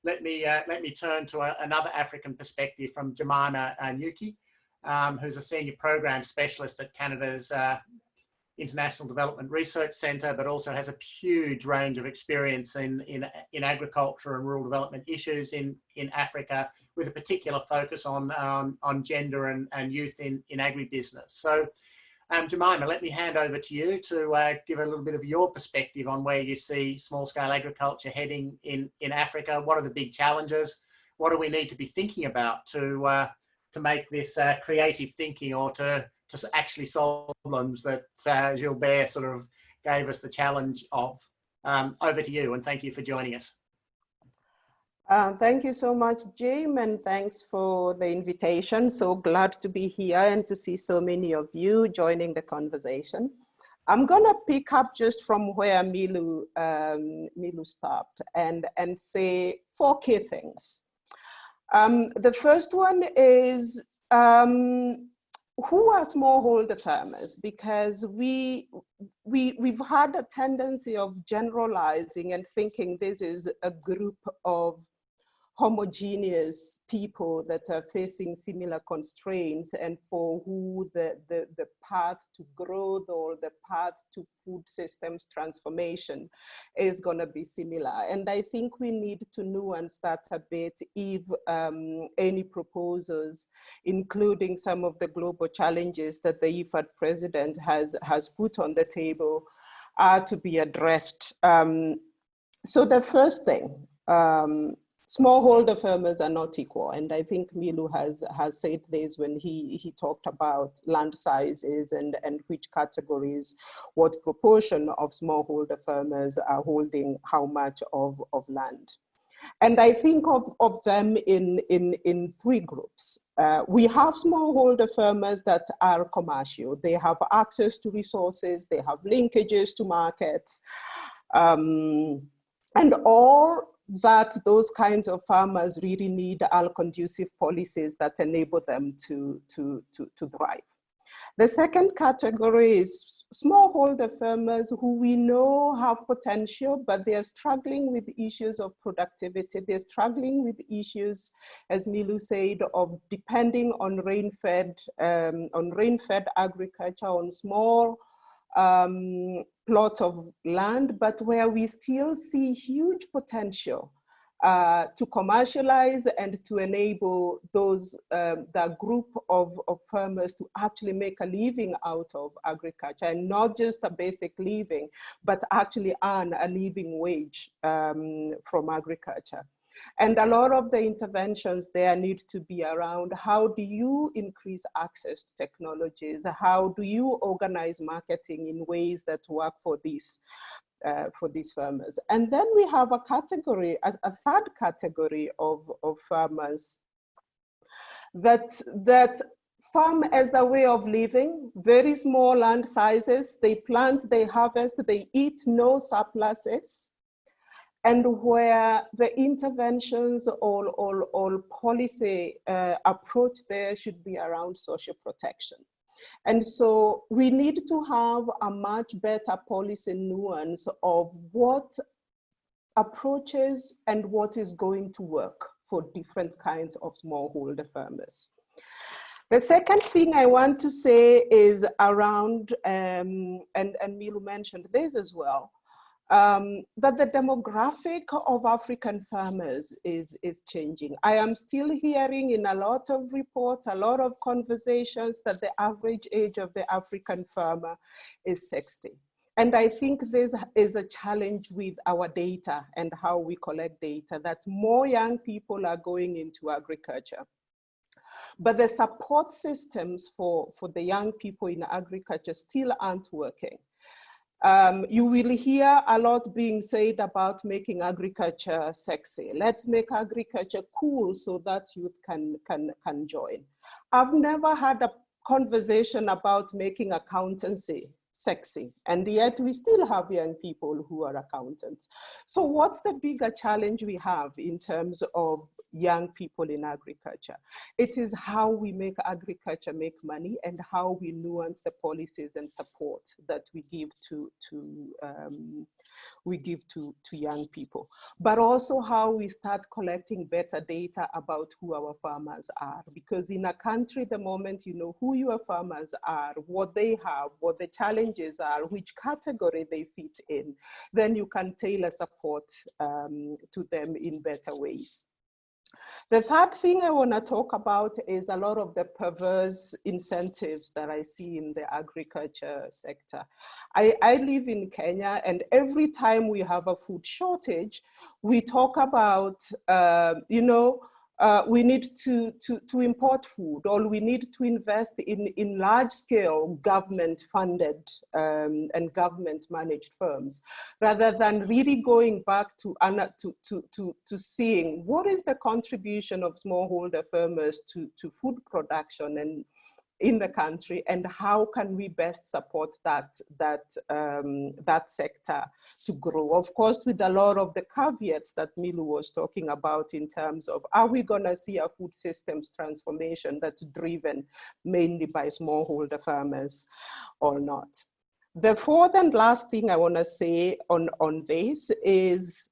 let me turn to another African perspective from Jemimah Njuki, who's a senior program specialist at Canada's International Development Research Centre, but also has a huge range of experience in agriculture and rural development issues in Africa, with a particular focus on gender and youth in agribusiness. So, Jemimah, let me hand over to you to give a little bit of your perspective on where you see small-scale agriculture heading in Africa. What are the big challenges? What do we need to be thinking about to make this creative thinking, or to actually solve problems that Gilbert sort of gave us the challenge of? Over to you, and thank you for joining us. Thank you so much, Jim, and thanks for the invitation. So glad to be here and to see so many of you joining the conversation. I'm gonna pick up just from where Milu stopped and say 4 key things. The first one is, who are smallholder farmers? Because we've had a tendency of generalizing and thinking this is a group of homogeneous people that are facing similar constraints, and for who the path to growth or the path to food systems transformation is going to be similar. And I think we need to nuance that a bit if any proposals, including some of the global challenges that the IFAD president has put on the table, are to be addressed. So the first thing, smallholder farmers are not equal, and I think Milu has said this when he talked about land sizes and which categories, what proportion of smallholder farmers are holding how much of land. And I think of them in 3 groups. We have smallholder farmers that are commercial. They have access to resources, they have linkages to markets, and all that those kinds of farmers really need are conducive policies that enable them to thrive. The second category is smallholder farmers who we know have potential, but they are struggling with issues of productivity. They're struggling with issues, as Milu said, of depending on rain-fed agriculture, on small plots of land, but where we still see huge potential to commercialize and to enable those, that group of farmers to actually make a living out of agriculture, and not just a basic living, but actually earn a living wage from agriculture. And a lot of the interventions there need to be around how do you increase access to technologies? How do you organize marketing in ways that work for these farmers? And then we have a category, a 3rd category of farmers that farm as a way of living, very small land sizes, they plant, they harvest, they eat, no surpluses. And where the interventions or policy approach there should be around social protection. And so we need to have a much better policy nuance of what approaches and what is going to work for different kinds of smallholder farmers. The second thing I want to say is around, and Milu mentioned this as well, that the demographic of African farmers is changing. I am still hearing in a lot of reports, a lot of conversations, that the average age of the African farmer is 60. And I think this is a challenge with our data and how we collect data, that more young people are going into agriculture. But the support systems for the young people in agriculture still aren't working. You will hear a lot being said about making agriculture sexy. Let's make agriculture cool so that youth can join. I've never had a conversation about making accountancy sexy, and yet we still have young people who are accountants. So what's the bigger challenge we have in terms of young people in agriculture. It is how we make agriculture make money and how we nuance the policies and support that we give to young people, but also how we start collecting better data about who our farmers are. Because in a country, the moment you know who your farmers are, what they have, what the challenges are, which category they fit in, then you can tailor support to them in better ways. The third thing I want to talk about is a lot of the perverse incentives that I see in the agriculture sector. I live in Kenya, and every time we have a food shortage, we talk about, we need to import food, or we need to invest in large-scale government-funded and government-managed firms, rather than really going back to seeing what is the contribution of smallholder farmers to food production and in the country, and how can we best support that sector to grow. Of course, with a lot of the caveats that Milu was talking about in terms of, are we gonna see a food systems transformation that's driven mainly by smallholder farmers or not? The fourth and last thing I wanna say on this is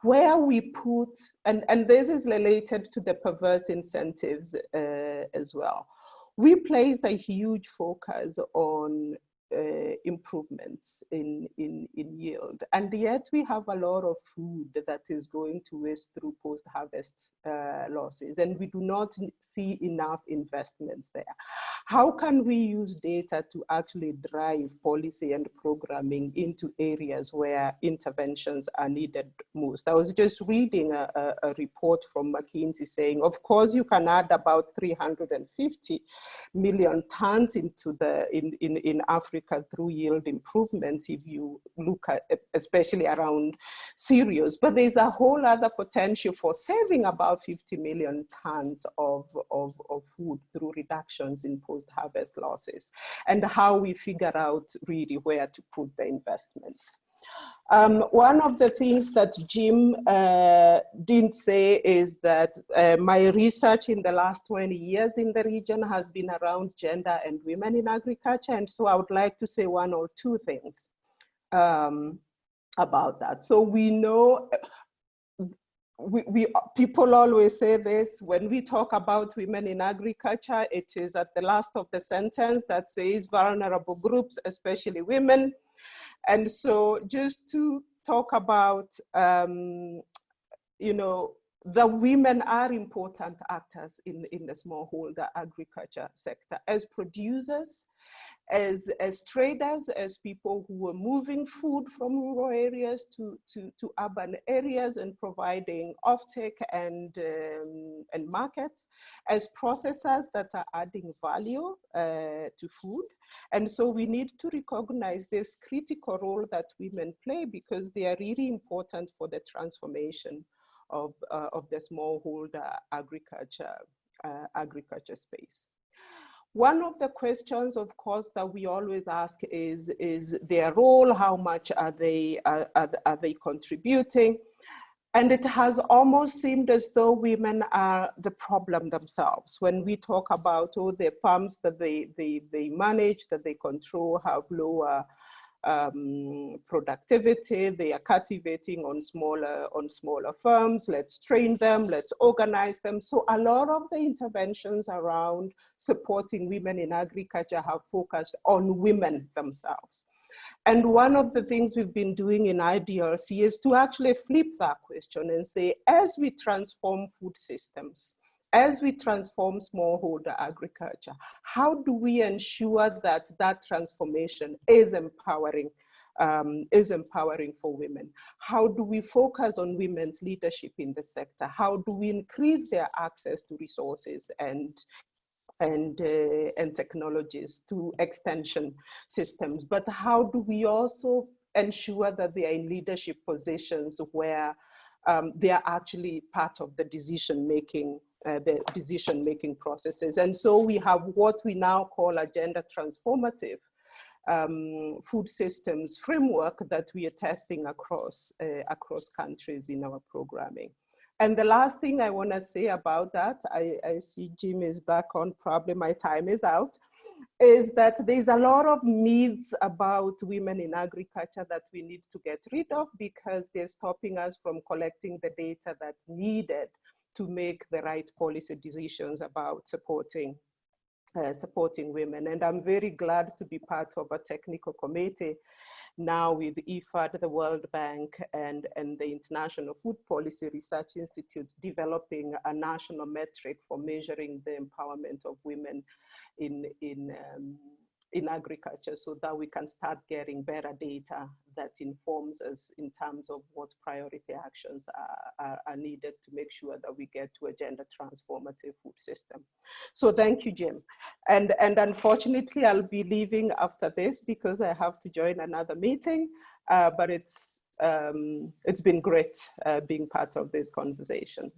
where we put, and this is related to the perverse incentives as well. We place a huge focus on improvements in yield, and yet we have a lot of food that is going to waste through post-harvest losses, and we do not see enough investments there. How can we use data to actually drive policy and programming into areas where interventions are needed most? I was just reading a report from McKinsey saying, of course, you can add about 350 million tons into in Africa through yield improvements if you look at, especially around cereals, but there's a whole other potential for saving about 50 million tons of food through reductions in post-harvest losses, and how we figure out really where to put the investments. One of the things that Jim didn't say is that my research in the last 20 years in the region has been around gender and women in agriculture. And so I would like to say one or two things about that. So we know, people always say this, when we talk about women in agriculture, it is at the last of the sentence that says vulnerable groups, especially women. And so just to talk about, the women are important actors in the smallholder agriculture sector, as producers, as traders, as people who are moving food from rural areas to urban areas and providing offtake and markets, as processors that are adding value to food. And so we need to recognize this critical role that women play, because they are really important for the transformation of the smallholder agriculture space. One of the questions, of course, that we always ask is their role. How much are they contributing? And it has almost seemed as though women are the problem themselves. When we talk about the farms that they manage, that they control, have lower productivity, they are cultivating on smaller farms. Let's train them, let's organize them. So a lot of the interventions around supporting women in agriculture have focused on women themselves. And one of the things we've been doing in IDRC is to actually flip that question and say, as we transform food systems, as we transform smallholder agriculture, how do we ensure that that transformation is empowering for women? How do we focus on women's leadership in the sector? How do we increase their access to resources and technologies, to extension systems? But how do we also ensure that they are in leadership positions where they are actually part of the decision-making processes? And so we have what we now call a gender transformative food systems framework that we are testing across countries in our programming. And the last thing I want to say about that, I see Jim is back on, probably my time is out, is that there's a lot of myths about women in agriculture that we need to get rid of, because they're stopping us from collecting the data that's needed to make the right policy decisions about supporting women. And I'm very glad to be part of a technical committee now with IFAD, the World Bank, and the International Food Policy Research Institute, developing a national metric for measuring the empowerment of women in agriculture, so that we can start getting better data that informs us in terms of what priority actions are needed to make sure that we get to a gender transformative food system. So thank you, Jim. And unfortunately, I'll be leaving after this because I have to join another meeting, but it's been great being part of this conversation.